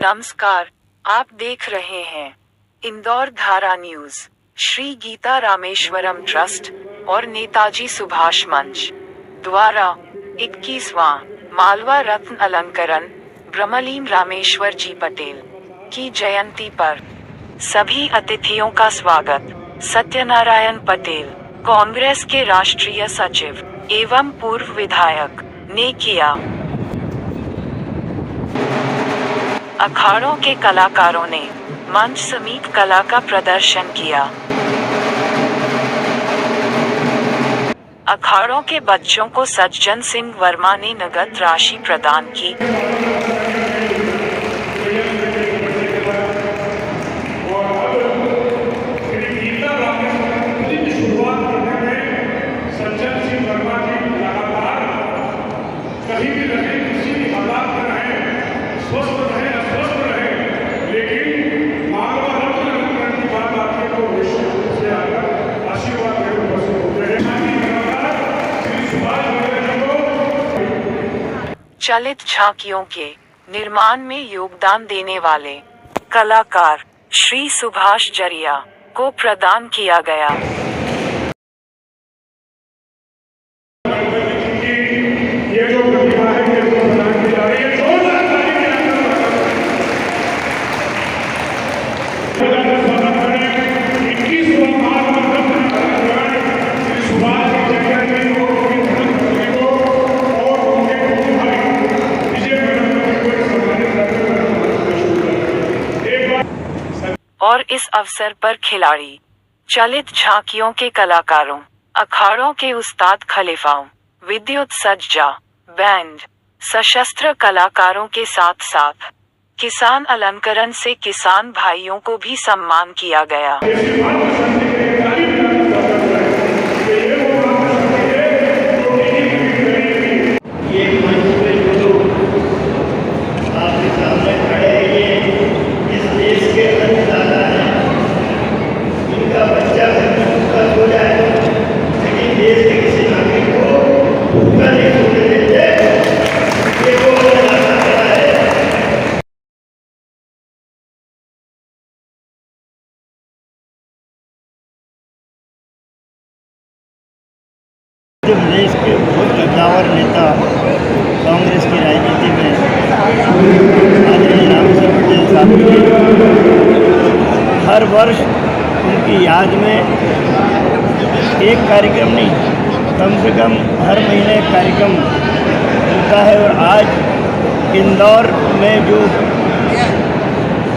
नमस्कार, आप देख रहे हैं इंदौर धारा न्यूज। श्री गीता रामेश्वरम ट्रस्ट और नेताजी सुभाष मंच द्वारा 21वां मालवा रत्न अलंकरण ब्रह्मलीन रामेश्वर जी पटेल की जयंती पर सभी अतिथियों का स्वागत सत्यनारायण पटेल, कांग्रेस के राष्ट्रीय सचिव एवं पूर्व विधायक ने किया। अखाड़ों के कलाकारों ने मंच समीप कला का प्रदर्शन किया। अखाड़ों के बच्चों को सज्जन सिंह वर्मा ने नगद राशि प्रदान की। चलित झांकियों के निर्माण में योगदान देने वाले कलाकार श्री सुभाष जरिया को प्रदान किया गया। और इस अवसर पर खिलाड़ी, चलित झांकियों के कलाकारों, अखाड़ों के उस्ताद खलीफाओं, विद्युत सज्जा, बैंड, सशस्त्र कलाकारों के साथ साथ किसान अलंकरण से किसान भाइयों को भी सम्मान किया गया। प्रदेश के बहुत कद्दावर नेता कांग्रेस की राजनीति में आदरणीय रामेश्वर पटेल साहब हर वर्ष उनकी याद में एक कार्यक्रम नहीं, कम से कम हर महीने एक कार्यक्रम होता है। और आज इंदौर में जो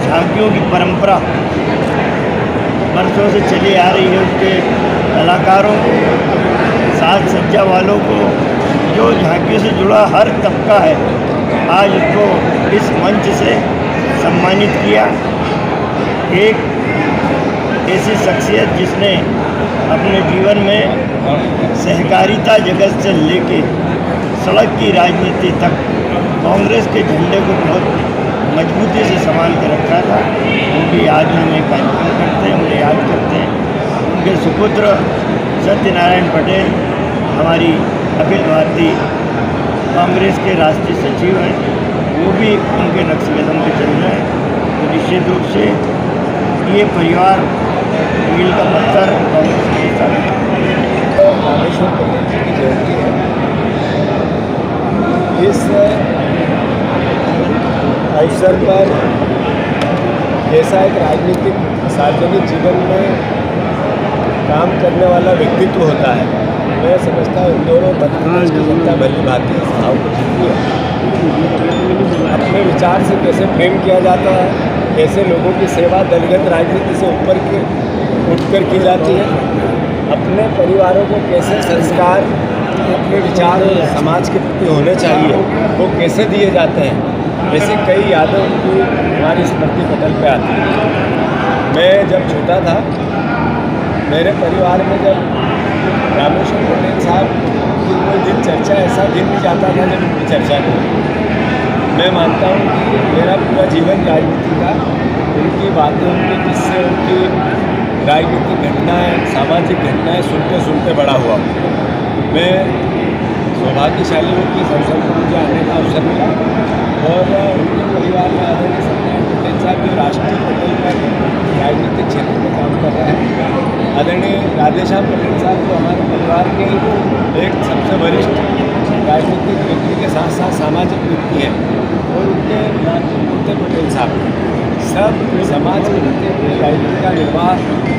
झांकियों की परंपरा वर्षों से चली आ रही है, उसके कलाकारों को, साज सज्जा वालों को, जो झांकी से जुड़ा हर तबका है, आज उसको इस मंच से सम्मानित किया। एक ऐसी शख्सियत जिसने अपने जीवन में सहकारिता जगत से लेके सड़क की राजनीति तक कांग्रेस के झंडे को बहुत मजबूती से संभाल के रखा था। उनकी याद में हमें कार्यक्रम करते हैं, उन्हें याद करते हैं। उनके सुपुत्र सत्यनारायण पटेल हमारी अखिल भारतीय कांग्रेस के राष्ट्रीय सचिव हैं, वो भी उनके नक्श कदम पे चल रहे हैं। तो निश्चित रूप से ये परिवार मील का पत्थर कांग्रेस के साथ रामेश्वर पटेल जी की जयंती है। इस अवसर पर जैसा एक राजनीतिक सार्वजनिक जीवन में काम करने वाला व्यक्तित्व होता है, मैं समझता हूँ इंदौर और मध्य प्रदेश की जनता भली भांति इस भाव को जीती है। अपने विचार से कैसे प्रेम किया जाता है, कैसे लोगों की सेवा दलगत राजनीति से ऊपर के उठकर की जाती है, अपने परिवारों को कैसे संस्कार, अपने विचार समाज के प्रति होने चाहिए, वो कैसे दिए जाते हैं, ऐसी कई यादें उनकी हमारी स्मृति पटल पे आती है। मैं जब छोटा था, मेरे परिवार में जब रामेश्वर पटेल साहब की कोई दिन चर्चा, ऐसा दिन नहीं जाता था जब उनकी चर्चा नहीं। मैं मानता हूँ कि मेरा पूरा जीवन राजनीति का, उनकी बातें, उनके किस्से, उनकी राजनीतिक घटनाएं, सामाजिक घटनाएं सुनते सुनते बड़ा हुआ। मैं सौभाग्यशाली हूँ कि इस अवसर पर मुझे आने का अवसर मिला और उनके परिवार में आदरणीय सत्यनारायण पटेल साहब जो राष्ट्रीय पटल पर राजनीतिक क्षेत्र में काम कर रहे हैं, आदरणीय राधेश्याम पटेल साहब जो हमारे परिवार के एक सबसे वरिष्ठ राजनीतिक व्यक्ति के साथ साथ सामाजिक व्यक्ति हैं, और उनके नाती पोते पटेल साहब सब समाज के प्रति अपनी राजनीति का निर्वाह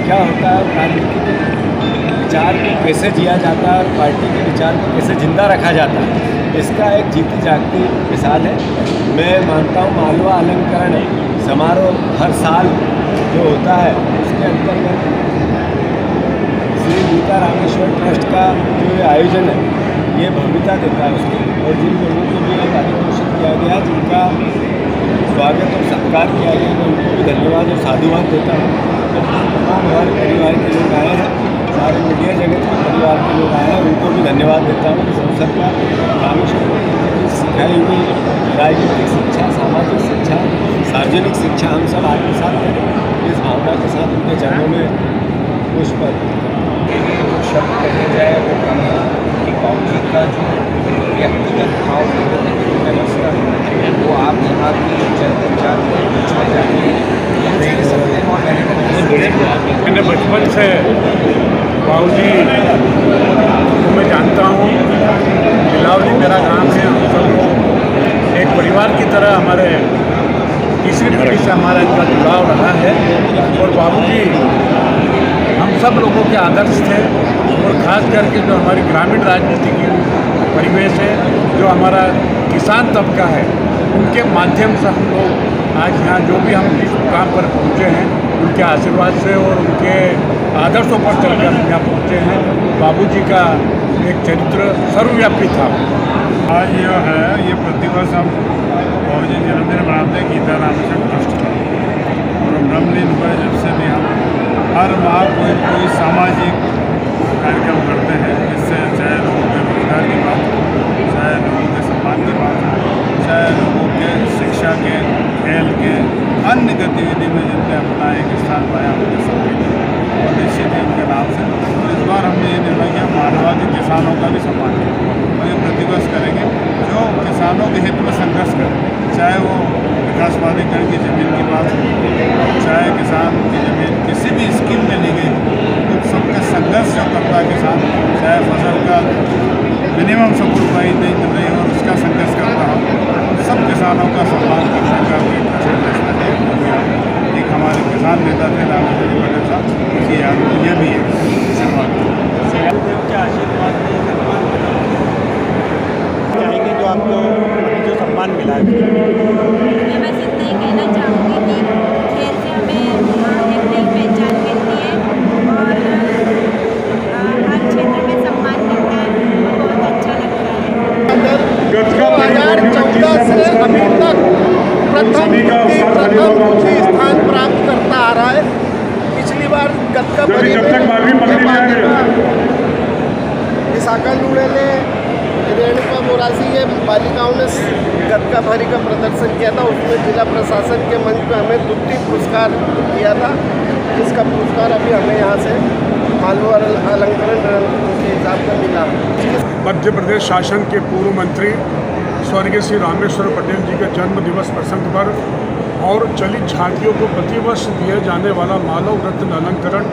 क्या होता है, राजनीति के विचार को कैसे जिया जाता है और पार्टी के विचार को कैसे जिंदा रखा जाता है, इसका एक जीती जागती मिसाल है। मैं मानता हूँ मालवा अलंकरण समारोह हर साल जो होता है उसके अंतर्गत श्री गीता रामेश्वर ट्रस्ट का जो ये आयोजन है ये भव्यता देता है उसको, और जिन लोगों को भी पारितोषित किया गया, जिनका स्वागत और सत्कार किया गया, मैं उनको भी धन्यवाद और साधुवाद देता हूँ। हमारे परिवार के लोग आए हैं, सारे मीडिया जगत के परिवार के लोग आए हैं, उनको भी धन्यवाद देता हूँ। इस अवसर पर रामेश्वर की सिखाई हुई राजनीतिक शिक्षा, सामाजिक शिक्षा, सार्वजनिक शिक्षा हम सब आत्मसात करें, इस भावना के साथ उनके चरणों में पुष्प जो शब्द कहे जाए वो कम है कि बाबूजी का जो व्यक्तिगत भाव व्यवस्था है वो आप यहाँ की जनता के बीच में जाके देख सकते हैं। और मैंने बचपन से बाबूजी को मैं जानता हूँ, बिलावली मेरा नाम है, हम सब लोग एक परिवार की तरह हमारे तीसरी पीढ़ी से हमारा इनका जुड़ाव रहा है, और बाबूजी हम सब लोगों के आदर्श थे, और ख़ास करके जो हमारी ग्रामीण राजनीति की परिवेश है, जो हमारा किसान तबका है, उनके माध्यम से हम लोग आज यहाँ जो भी हम इस मुकाम पर पहुँचे हैं उनके आशीर्वाद से और उनके आदर्शों पर चलकर हम यहाँ पहुँचे हैं। बाबूजी का एक चरित्र सर्वव्यापी था। आज यह है, ये प्रतिवर्ष हम बाबूजी जन्मदिन मनाते हैं गीता रामेश्वर ट्रस्ट का, और ब्रह्मलीन हुए जब से भी हम हर माह कोई न कोई सामाजिक कार्यक्रम करते हैं, जिससे चाहे लोगों के रोजगार की बात हो, चाहे लोगों के सम्मान की बात हो, चाहे लोगों के शिक्षा के, खेल के, अन्य गतिविधि में जिनने अपना एक स्थान पाया उनके सब और निश्चित ही उनके नाम से। तो इस बार हमने ये निर्णय किया मालवा के किसानों का भी सम्मान किया, और ये प्रतिवर्ष करेंगे जो किसानों के हित में संघर्ष करें, चाहे वो विकास प्राधिकरण की ज़मीन की बात हो, चाहे किसान की ज़मीन किसी भी स्कीम में ली गई, तो सबके संघर्ष जो करता है किसान, चाहे फसल का मिनिमम सपोर्ट प्राइस नहीं मिल रही और उसका संघर्ष करता हो, सब किसानों का सम्मान करने का फैसला किया। एक हमारे किसान नेता थे रामेश्वर पटेल साहब, उनकी याद में यह भी है शुरुआत के आशीर्वाद चाहेंगे जो आपको जो सम्मान मिला है। मैं बस इतना ही कहना चाहूँगी कि खेल से हमें एक नई पहचान मिलती है, और हर क्षेत्र में सम्मान मिलता है, बहुत अच्छा लगता है। 2014 से अभी तक प्रथम दूसरी स्थान प्राप्त करता आ रहा है। पिछली बार गतका भरी विशाखा लुड़ेले, रेणुका मोरासी ये बालिकाओं ने गतका भरी का प्रदर्शन किया था, उसमें जिला प्रशासन के मंच में हमें द्वितीय पुरस्कार दिया था, जिसका पुरस्कार अभी हमें यहाँ से मालवा अलंकरण के हिसाब से मिला। मध्य प्रदेश शासन के पूर्व मंत्री स्वर्गीय श्री रामेश्वर पटेल जी के जन्म दिवस प्रसंग पर और चलित झांकियों को प्रतिवर्ष दिए जाने वाला मानव रत्न अलंकरण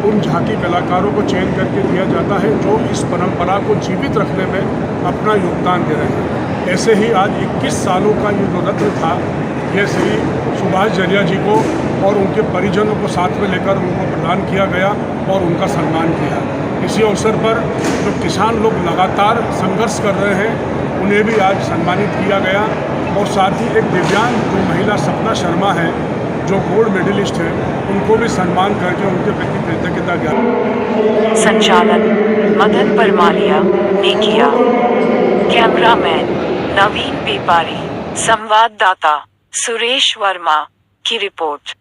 उन झांकी कलाकारों को चयन करके दिया जाता है जो इस परंपरा को जीवित रखने में अपना योगदान दे रहे हैं। ऐसे ही आज 21 सालों का ये जो रत्न था, ये श्री सुभाष जरिया जी को और उनके परिजनों को साथ में लेकर उनको प्रदान किया गया और उनका सम्मान किया। इसी अवसर पर जो किसान लोग लगातार संघर्ष कर रहे हैं उन्हें भी आज सम्मानित किया गया, और साथ ही एक दिव्यांग जो महिला सपना शर्मा है जो गोल्ड मेडलिस्ट है, उनको भी सम्मान करके उनके प्रति कृतज्ञता ज्ञापन। संचालन मदन परमालिया ने किया। कैमरामैन नवीन बेपारी, संवाददाता सुरेश वर्मा की रिपोर्ट।